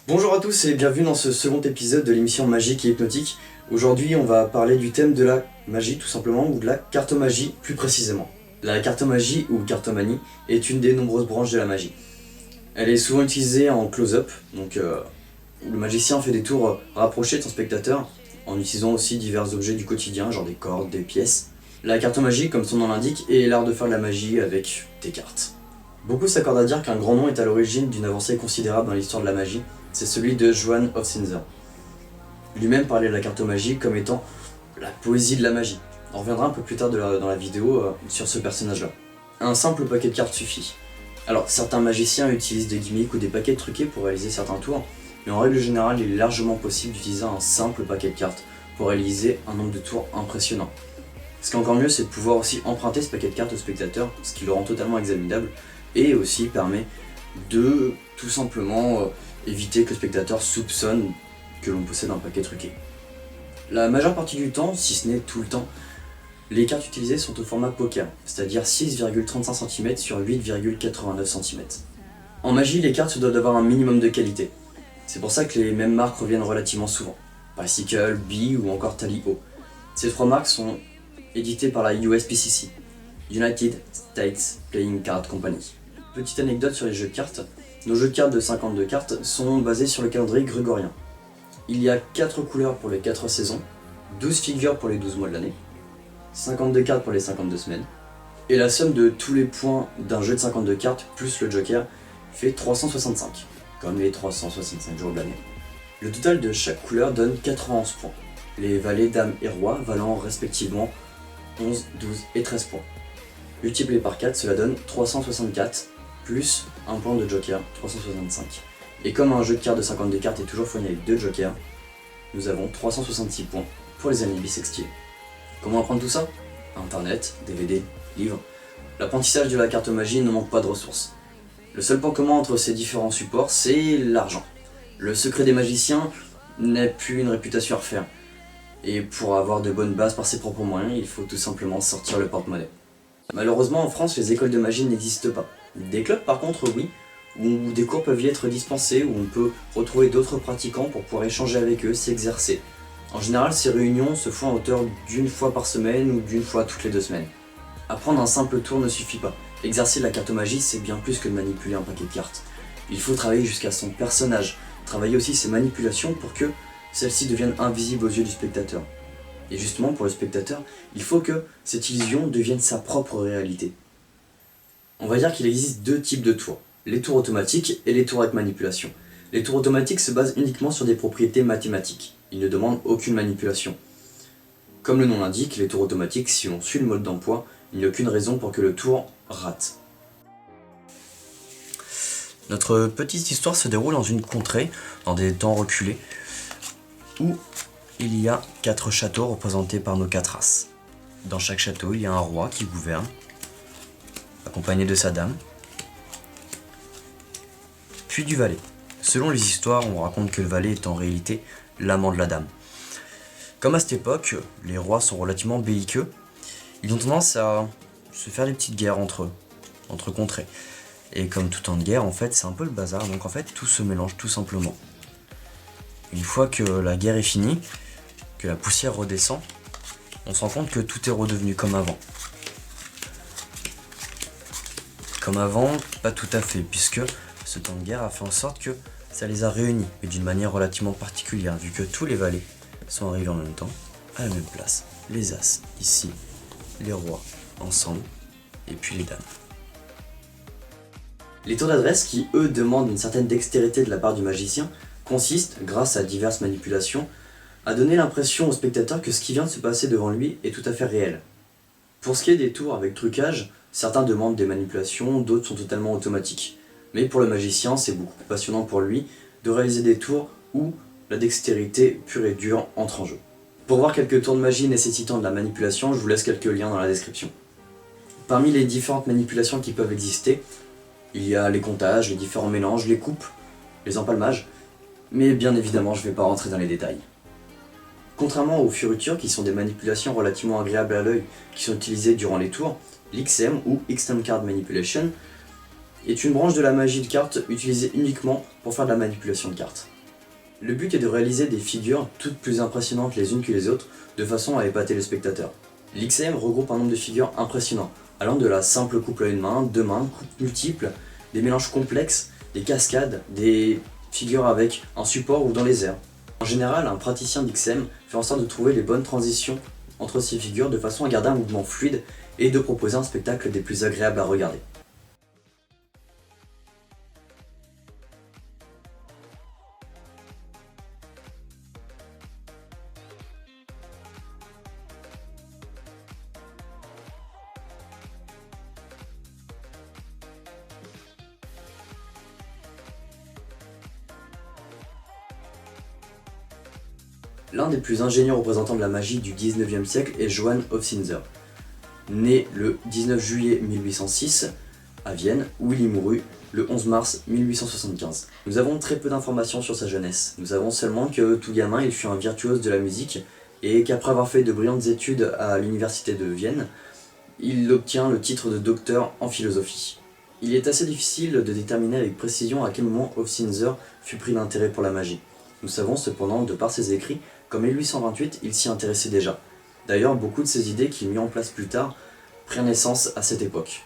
Bonjour à tous et bienvenue dans ce second épisode de l'émission Magique et Hypnotique. Aujourd'hui on va parler du thème de la magie tout simplement, ou de la cartomagie plus précisément. La cartomagie ou cartomanie est une des nombreuses branches de la magie. Elle est souvent utilisée en close-up, donc où le magicien fait des tours rapprochés de son spectateur, en utilisant aussi divers objets du quotidien, genre des cordes, des pièces. La cartomagie, comme son nom l'indique, est l'art de faire de la magie avec des cartes. Beaucoup s'accordent à dire qu'un grand nom est à l'origine d'une avancée considérable dans l'histoire de la magie, c'est celui de Johann Hofzinser. Lui-même parlait de la cartomagie comme étant la poésie de la magie. On reviendra un peu plus tard dans la vidéo sur ce personnage-là. Un simple paquet de cartes suffit. Alors, certains magiciens utilisent des gimmicks ou des paquets truqués pour réaliser certains tours, mais en règle générale, il est largement possible d'utiliser un simple paquet de cartes pour réaliser un nombre de tours impressionnant. Ce qui est encore mieux, c'est de pouvoir aussi emprunter ce paquet de cartes au spectateur, ce qui le rend totalement examinable, et aussi permet de tout simplement éviter que le spectateur soupçonne que l'on possède un paquet truqué. La majeure partie du temps, si ce n'est tout le temps, les cartes utilisées sont au format poker, c'est-à-dire 6,35 cm sur 8,89 cm. En magie, les cartes doivent avoir un minimum de qualité. C'est pour ça que les mêmes marques reviennent relativement souvent. Bicycle, B ou encore Tally-O. Ces trois marques sont éditées par la USPCC, United States Playing Card Company. Petite anecdote sur les jeux de cartes, nos jeux de cartes de 52 cartes sont basés sur le calendrier grégorien. Il y a 4 couleurs pour les 4 saisons, 12 figures pour les 12 mois de l'année, 52 cartes pour les 52 semaines, et la somme de tous les points d'un jeu de 52 cartes plus le joker fait 365, comme les 365 jours de l'année. Le total de chaque couleur donne 91 points, les valets, dames et rois valant respectivement 11, 12 et 13 points. Multiplié par 4, cela donne 364 plus un point de joker, 365. Et comme un jeu de cartes de 52 cartes est toujours fourni avec 2 jokers, nous avons 366 points pour les années bissextiles. Comment apprendre tout ça? Internet, DVD, livres. L'apprentissage de la cartomagie ne manque pas de ressources. Le seul point commun entre ces différents supports, c'est l'argent. Le secret des magiciens n'est plus une réputation à refaire. Et pour avoir de bonnes bases par ses propres moyens, il faut tout simplement sortir le porte-monnaie. Malheureusement en France, les écoles de magie n'existent pas. Des clubs par contre oui, où des cours peuvent y être dispensés, où on peut retrouver d'autres pratiquants pour pouvoir échanger avec eux, s'exercer. En général, ces réunions se font à hauteur d'une fois par semaine ou d'une fois toutes les 2 semaines. Apprendre un simple tour ne suffit pas. Exercer la cartomagie, c'est bien plus que de manipuler un paquet de cartes. Il faut travailler jusqu'à son personnage, travailler aussi ses manipulations pour que celles-ci deviennent invisibles aux yeux du spectateur. Et justement, pour le spectateur, il faut que cette illusion devienne sa propre réalité. On va dire qu'il existe 2 types de tours, les tours automatiques et les tours avec manipulation. Les tours automatiques se basent uniquement sur des propriétés mathématiques, ils ne demandent aucune manipulation. Comme le nom l'indique, les tours automatiques, si on suit le mode d'emploi, il n'y a aucune raison pour que le tour rate. Notre petite histoire se déroule dans une contrée, dans des temps reculés, où il y a 4 châteaux représentés par nos 4 races. Dans chaque château, il y a un roi qui gouverne, accompagné de sa dame, puis du valet. Selon les histoires, on raconte que le valet est en réalité l'amant de la dame. Comme à cette époque, les rois sont relativement belliqueux, ils ont tendance à se faire des petites guerres entre eux, entre contrées. Et comme tout temps de guerre, en fait, c'est un peu le bazar, donc en fait, tout se mélange tout simplement. Une fois que la guerre est finie, que la poussière redescend, on se rend compte que tout est redevenu comme avant. Comme avant, pas tout à fait, puisque ce temps de guerre a fait en sorte que ça les a réunis, mais d'une manière relativement particulière, vu que tous les valets sont arrivés en même temps, à la même place. Les as, ici, les rois, ensemble, et puis les dames. Les tours d'adresse, qui eux demandent une certaine dextérité de la part du magicien, consistent, grâce à diverses manipulations, à donner l'impression au spectateur que ce qui vient de se passer devant lui est tout à fait réel. Pour ce qui est des tours avec trucage, certains demandent des manipulations, d'autres sont totalement automatiques. Mais pour le magicien, c'est beaucoup plus passionnant pour lui de réaliser des tours où la dextérité pure et dure entre en jeu. Pour voir quelques tours de magie nécessitant de la manipulation, je vous laisse quelques liens dans la description. Parmi les différentes manipulations qui peuvent exister, il y a les comptages, les différents mélanges, les coupes, les empalmages, mais bien évidemment je ne vais pas rentrer dans les détails. Contrairement aux fioritures, qui sont des manipulations relativement agréables à l'œil, qui sont utilisées durant les tours, l'XM ou Extend Card Manipulation est une branche de la magie de cartes utilisée uniquement pour faire de la manipulation de cartes. Le but est de réaliser des figures toutes plus impressionnantes les unes que les autres, de façon à épater le spectateur. L'XM regroupe un nombre de figures impressionnant, allant de la simple couple à une main, deux mains, coupes multiples, des mélanges complexes, des cascades, des figures avec un support ou dans les airs. En général, un praticien d'XM fait en sorte de trouver les bonnes transitions entre ces figures de façon à garder un mouvement fluide et de proposer un spectacle des plus agréables à regarder. L'un des plus ingénieux représentants de la magie du 19e siècle est Johann Hofzinser. Né le 19 juillet 1806 à Vienne, où il y mourut le 11 mars 1875. Nous avons très peu d'informations sur sa jeunesse. Nous savons seulement que tout gamin, il fut un virtuose de la musique et qu'après avoir fait de brillantes études à l'université de Vienne, il obtient le titre de docteur en philosophie. Il est assez difficile de déterminer avec précision à quel moment Hofzinser fut pris d'intérêt pour la magie. Nous savons cependant, de par ses écrits, qu'en 1828, il s'y intéressait déjà. D'ailleurs, beaucoup de ses idées qu'il mit en place plus tard prirent naissance à cette époque.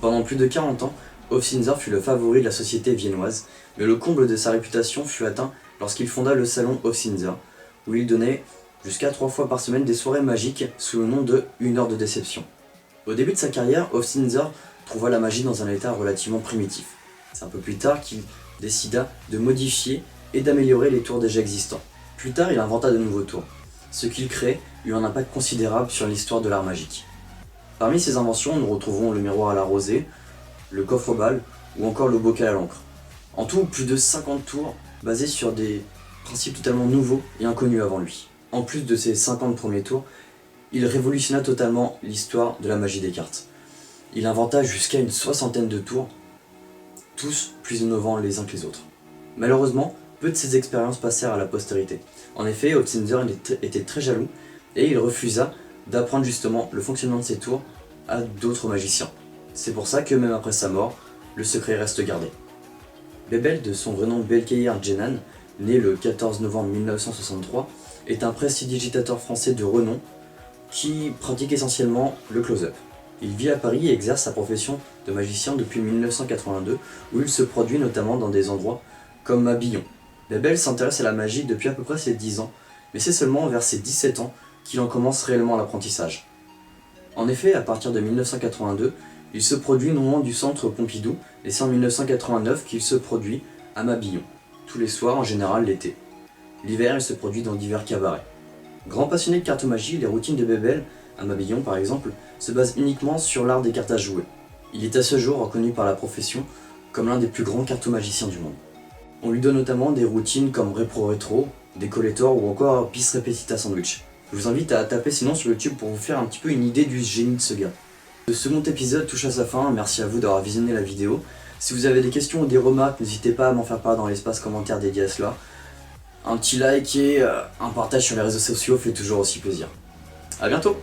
Pendant plus de 40 ans, Hofzinser fut le favori de la société viennoise, mais le comble de sa réputation fut atteint lorsqu'il fonda le salon Hofzinser, où il donnait jusqu'à 3 fois par semaine des soirées magiques sous le nom de « 1 heure de déception ». Au début de sa carrière, Hofzinser trouva la magie dans un état relativement primitif. C'est un peu plus tard qu'il décida de modifier et d'améliorer les tours déjà existants. Plus tard, il inventa de nouveaux tours. Ce qu'il crée eut un impact considérable sur l'histoire de l'art magique. Parmi ses inventions, nous retrouvons le miroir à la rosée, le coffre-balles ou encore le bocal à l'encre. En tout, plus de 50 tours basés sur des principes totalement nouveaux et inconnus avant lui. En plus de ces 50 premiers tours, il révolutionna totalement l'histoire de la magie des cartes. Il inventa jusqu'à une 60aine de tours, tous plus innovants les uns que les autres. Malheureusement, peu de ces expériences passèrent à la postérité. En effet, Hofzinser était très jaloux et il refusa d'apprendre justement le fonctionnement de ces tours à d'autres magiciens. C'est pour ça que même après sa mort, le secret reste gardé. Bebel, de son vrai nom Belkheir Djenan, né le 14 novembre 1963, est un prestidigitateur français de renom qui pratique essentiellement le close-up. Il vit à Paris et exerce sa profession de magicien depuis 1982, où il se produit notamment dans des endroits comme Mabillon. Bebel s'intéresse à la magie depuis à peu près ses 10 ans, mais c'est seulement vers ses 17 ans qu'il en commence réellement l'apprentissage. En effet, à partir de 1982, il se produit non loin du centre Pompidou, et c'est en 1989 qu'il se produit à Mabillon, tous les soirs en général l'été. L'hiver, il se produit dans divers cabarets. Grand passionné de cartomagie, les routines de Bebel, à Mabillon par exemple, se basent uniquement sur l'art des cartes à jouer. Il est à ce jour reconnu par la profession comme l'un des plus grands cartomagiciens du monde. On lui donne notamment des routines comme Repro Retro, des Collector ou encore Bis Repetita Sandwich. Je vous invite à taper sinon sur YouTube pour vous faire un petit peu une idée du génie de ce gars. Le second épisode touche à sa fin, merci à vous d'avoir visionné la vidéo. Si vous avez des questions ou des remarques, n'hésitez pas à m'en faire part dans l'espace commentaire dédié à cela. Un petit like et un partage sur les réseaux sociaux fait toujours aussi plaisir. A bientôt!